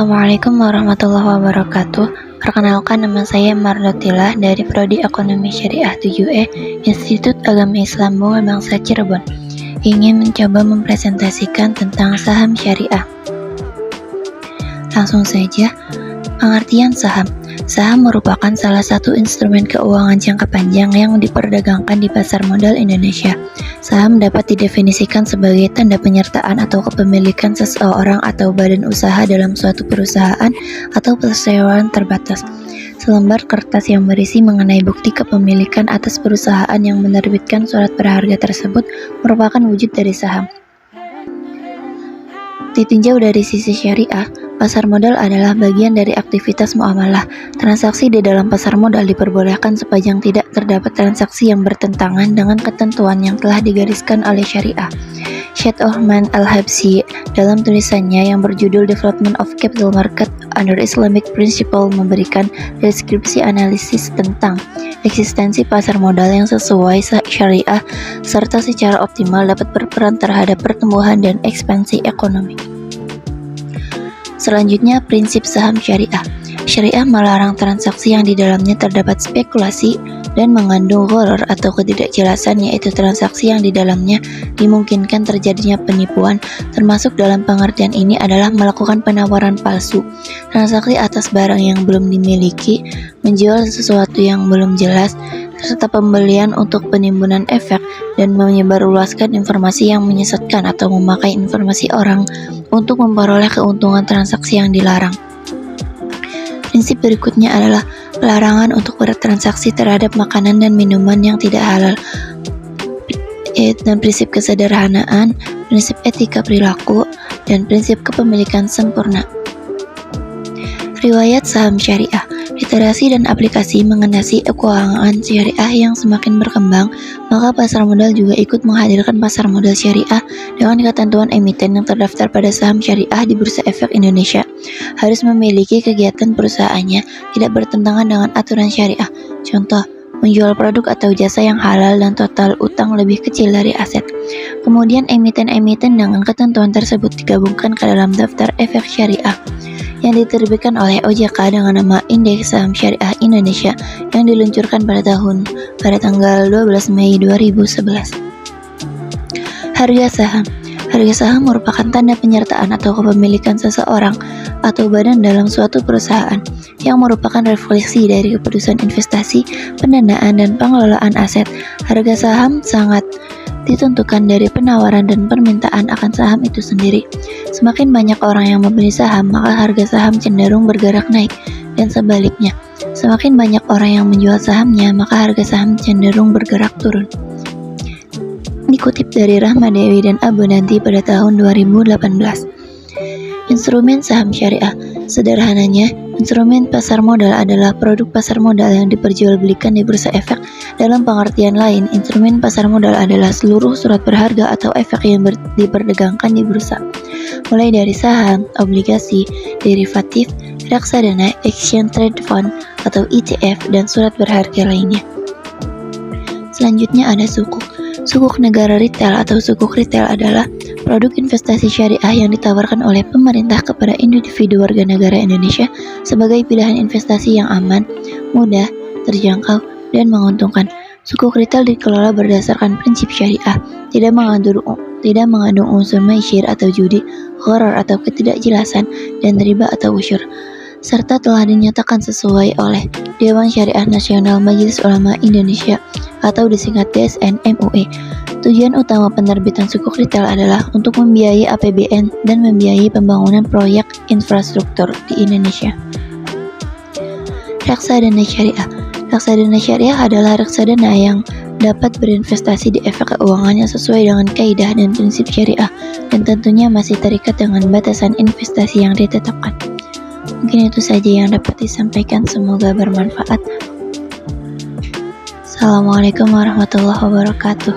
Assalamualaikum warahmatullahi wabarakatuh. Perkenalkan, nama saya Mardotilah dari Prodi Ekonomi Syariah 7E, Institut Agama Islam Bunga Bangsa Cirebon. Ingin mencoba mempresentasikan tentang saham syariah. Langsung saja, pengertian saham. Saham merupakan salah satu instrumen keuangan jangka panjang yang diperdagangkan di pasar modal Indonesia. Saham dapat didefinisikan sebagai tanda penyertaan atau kepemilikan seseorang atau badan usaha dalam suatu perusahaan atau persewaan terbatas. Selembar kertas yang berisi mengenai bukti kepemilikan atas perusahaan yang menerbitkan surat berharga tersebut merupakan wujud dari saham. Ditinjau dari sisi syariah, pasar modal adalah bagian dari aktivitas muamalah. Transaksi di dalam pasar modal diperbolehkan sepanjang tidak terdapat transaksi yang bertentangan dengan ketentuan yang telah digariskan oleh syariah. Syed Othman Al-Habsyi dalam tulisannya yang berjudul Development of Capital Market Under Islamic Principle memberikan deskripsi analisis tentang eksistensi pasar modal yang sesuai syariah serta secara optimal dapat berperan terhadap pertumbuhan dan ekspansi ekonomi. Selanjutnya, prinsip saham syariah. Syariah melarang transaksi yang di dalamnya terdapat spekulasi dan mengandung gharar atau ketidakjelasan, yaitu transaksi yang di dalamnya dimungkinkan terjadinya penipuan. Termasuk dalam pengertian ini adalah melakukan penawaran palsu, transaksi atas barang yang belum dimiliki, menjual sesuatu yang belum jelas, serta pembelian untuk penimbunan efek dan menyebarluaskan informasi yang menyesatkan atau memakai informasi orang untuk memperoleh keuntungan transaksi yang dilarang. Prinsip berikutnya adalah pelarangan untuk bertransaksi terhadap makanan dan minuman yang tidak halal, dan prinsip kesederhanaan, prinsip etika perilaku, dan prinsip kepemilikan sempurna. Riwayat saham syariah. Literasi dan aplikasi mengenai keuangan syariah yang semakin berkembang, maka pasar modal juga ikut menghadirkan pasar modal syariah dengan ketentuan emiten yang terdaftar pada saham syariah di Bursa Efek Indonesia harus memiliki kegiatan perusahaannya tidak bertentangan dengan aturan syariah. Contoh, menjual produk atau jasa yang halal dan total utang lebih kecil dari aset. Kemudian emiten-emiten dengan ketentuan tersebut digabungkan ke dalam daftar efek syariah yang diterbitkan oleh OJK dengan nama Indeks Saham Syariah Indonesia yang diluncurkan pada tanggal 12 Mei 2011. Harga saham. Harga saham merupakan tanda penyertaan atau kepemilikan seseorang atau badan dalam suatu perusahaan yang merupakan refleksi dari keputusan investasi, pendanaan, dan pengelolaan aset. Harga saham sangat ditentukan dari penawaran dan permintaan akan saham itu sendiri. Semakin banyak orang yang membeli saham, maka harga saham cenderung bergerak naik, dan sebaliknya, semakin banyak orang yang menjual sahamnya, maka harga saham cenderung bergerak turun. Dikutip dari Rahma Dewi dan Abu Nanti pada tahun 2018. Instrumen saham syariah. Sederhananya, instrumen pasar modal adalah produk pasar modal yang diperjualbelikan di bursa efek. Dalam pengertian lain, instrumen pasar modal adalah seluruh surat berharga atau efek yang diperdagangkan di bursa, mulai dari saham, obligasi, derivatif, reksadana, exchange trade fund atau ETF, dan surat berharga lainnya. Selanjutnya ada sukuk. Sukuk negara retail atau sukuk retail adalah produk investasi syariah yang ditawarkan oleh pemerintah kepada individu warga negara Indonesia sebagai pilihan investasi yang aman, mudah, terjangkau, dan menguntungkan. Sukuk retail dikelola berdasarkan prinsip syariah, tidak mengandung unsur maisir atau judi, gharar atau ketidakjelasan, dan riba atau usyur, serta telah dinyatakan sesuai oleh Dewan Syariah Nasional Majelis Ulama Indonesia atau disingkat DSN MUI. Tujuan utama penerbitan sukuk retail adalah untuk membiayai APBN dan membiayai pembangunan proyek infrastruktur di Indonesia. Reksadana syariah. Reksadana syariah adalah reksadana yang dapat berinvestasi di efek keuangan yang sesuai dengan kaidah dan prinsip syariah, dan tentunya masih terikat dengan batasan investasi yang ditetapkan. Mungkin itu saja yang dapat disampaikan, semoga bermanfaat. Assalamualaikum warahmatullahi wabarakatuh.